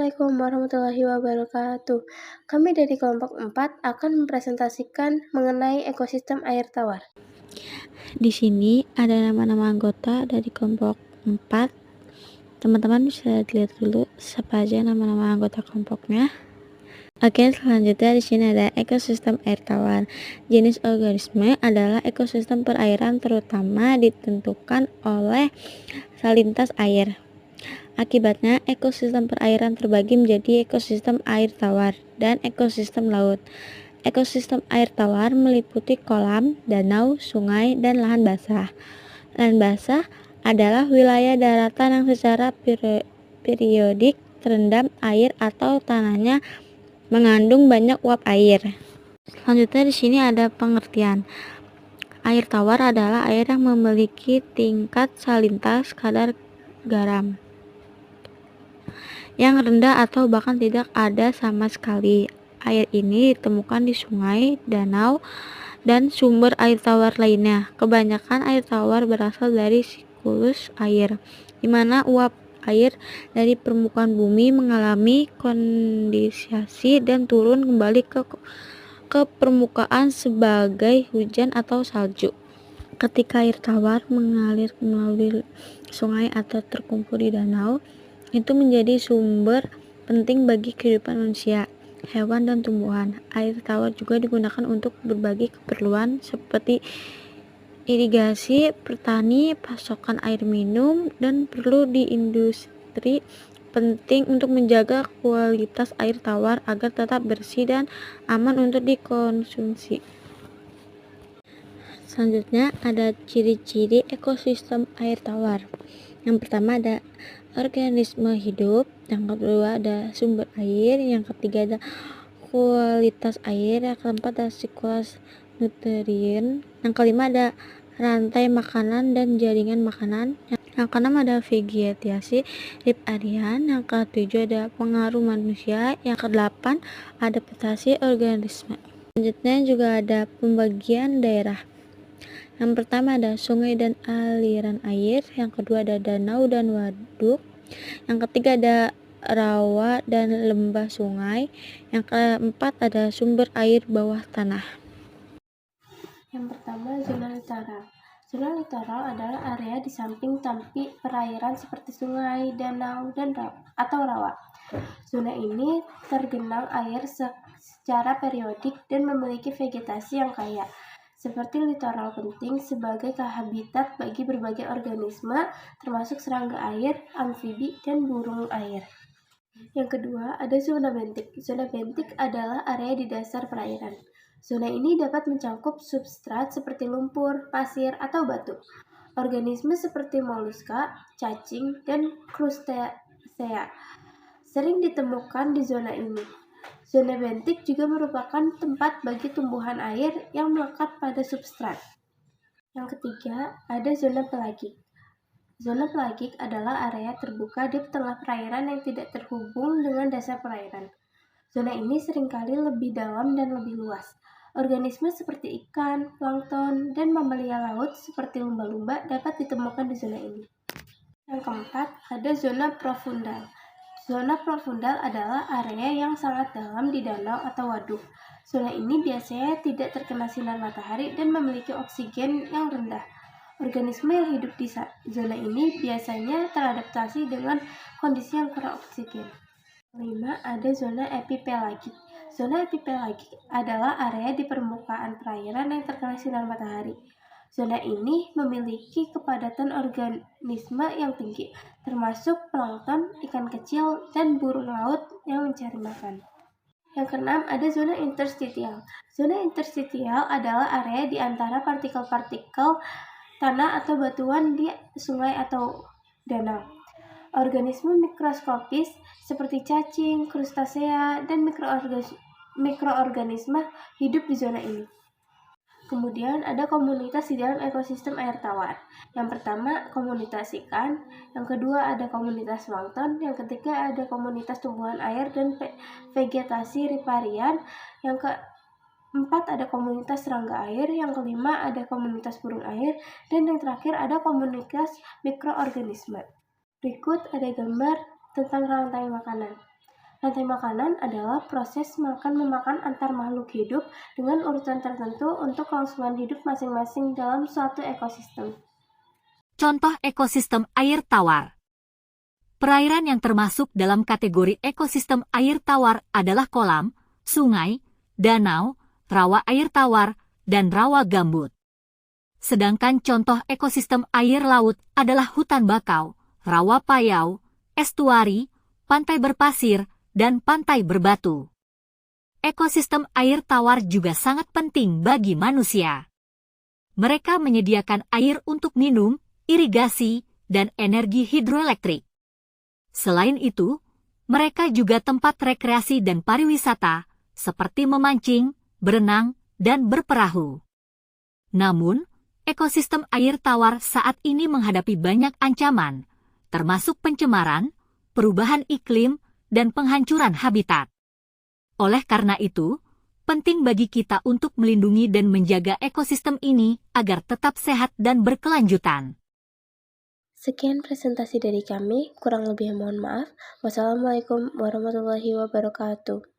Assalamualaikum warahmatullahi wabarakatuh. Kami dari kelompok 4 akan mempresentasikan mengenai ekosistem air tawar. Di sini ada nama-nama anggota dari kelompok 4. Teman-teman bisa lihat dulu siapa aja nama-nama anggota kelompoknya. Oke, selanjutnya di sini ada ekosistem air tawar. Jenis organisme adalah ekosistem perairan terutama ditentukan oleh salintas air. Akibatnya, ekosistem perairan terbagi menjadi ekosistem air tawar dan ekosistem laut. Ekosistem air tawar meliputi kolam, danau, sungai, dan lahan basah. Lahan basah adalah wilayah daratan yang secara periodik terendam air atau tanahnya mengandung banyak uap air. Selanjutnya di sini ada pengertian. Air tawar adalah air yang memiliki tingkat salintas kadar garam yang rendah atau bahkan tidak ada sama sekali. Air ini ditemukan di sungai, danau, dan sumber air tawar lainnya. Kebanyakan air tawar berasal dari siklus air, di mana uap air dari permukaan bumi mengalami kondensasi dan turun kembali ke permukaan sebagai hujan atau salju. Ketika air tawar mengalir melalui sungai atau terkumpul di danau, itu menjadi sumber penting bagi kehidupan manusia, hewan, dan tumbuhan. Air tawar juga digunakan untuk berbagai keperluan seperti irigasi, pertani, pasokan air minum, dan perlu di industri. Penting untuk menjaga kualitas air tawar agar tetap bersih dan aman untuk dikonsumsi. Selanjutnya ada ciri-ciri ekosistem air tawar. Yang pertama ada organisme hidup, yang kedua ada sumber air, yang ketiga ada kualitas air, yang keempat ada siklus nutrien, yang kelima ada rantai makanan dan jaringan makanan, yang keenam ada vegetasi riparian, yang ketujuh ada pengaruh manusia, yang kedelapan adaptasi organisme. Selanjutnya juga ada pembagian daerah. Yang pertama ada sungai dan aliran air, yang kedua ada danau dan waduk, yang ketiga ada rawa dan lembah sungai, yang keempat ada sumber air bawah tanah. Yang pertama, zona litoral. Zona litoral adalah area di samping tepi perairan seperti sungai, danau, dan atau rawa. Zona ini tergenang air secara periodik dan memiliki vegetasi yang kaya. Seperti litoral penting sebagai habitat bagi berbagai organisme, termasuk serangga air, amfibi, dan burung air. Yang kedua, ada zona bentik. Zona bentik adalah area di dasar perairan. Zona ini dapat mencakup substrat seperti lumpur, pasir, atau batu. Organisme seperti moluska, cacing, dan krustasea sering ditemukan di zona ini. Zona bentik juga merupakan tempat bagi tumbuhan air yang melekat pada substrat. Yang ketiga, ada zona pelagik. Zona pelagik adalah area terbuka di tengah perairan yang tidak terhubung dengan dasar perairan. Zona ini seringkali lebih dalam dan lebih luas. Organisme seperti ikan, plankton, dan mamalia laut seperti lumba-lumba dapat ditemukan di zona ini. Yang keempat, ada zona profundal. Zona profundal adalah area yang sangat dalam di danau atau waduk. Zona ini biasanya tidak terkena sinar matahari dan memiliki oksigen yang rendah. Organisme yang hidup di zona ini biasanya teradaptasi dengan kondisi yang kurang oksigen. Kelima, ada zona epipelagik. Zona epipelagik adalah area di permukaan perairan yang terkena sinar matahari. Zona ini memiliki kepadatan organisme yang tinggi, termasuk plankton, ikan kecil, dan burung laut yang mencari makan. Yang keenam, ada zona interstitial. Zona interstitial adalah area di antara partikel-partikel tanah atau batuan di sungai atau danau. Organisme mikroskopis seperti cacing, krustasea, dan mikroorganisme hidup di zona ini. Kemudian ada komunitas di dalam ekosistem air tawar. Yang pertama, komunitas ikan. Yang kedua, ada komunitas plankton. Yang ketiga, ada komunitas tumbuhan air dan vegetasi riparian. Yang keempat, ada komunitas serangga air. Yang kelima, ada komunitas burung air. Dan yang terakhir, ada komunitas mikroorganisme. Berikut ada gambar tentang rantai makanan. Rantai makanan adalah proses makan-memakan antar makhluk hidup dengan urutan tertentu untuk kelangsungan hidup masing-masing dalam suatu ekosistem. Contoh ekosistem air tawar. Perairan yang termasuk dalam kategori ekosistem air tawar adalah kolam, sungai, danau, rawa air tawar, dan rawa gambut. Sedangkan contoh ekosistem air laut adalah hutan bakau, rawa payau, estuari, pantai berpasir, dan pantai berbatu. Ekosistem air tawar juga sangat penting bagi manusia. Mereka menyediakan air untuk minum, irigasi, dan energi hidroelektrik. Selain itu, mereka juga tempat rekreasi dan pariwisata, seperti memancing, berenang, dan berperahu. Namun, ekosistem air tawar saat ini menghadapi banyak ancaman, termasuk pencemaran, perubahan iklim, dan penghancuran habitat. Oleh karena itu, penting bagi kita untuk melindungi dan menjaga ekosistem ini agar tetap sehat dan berkelanjutan. Sekian presentasi dari kami, kurang lebih mohon maaf. Wassalamualaikum warahmatullahi wabarakatuh.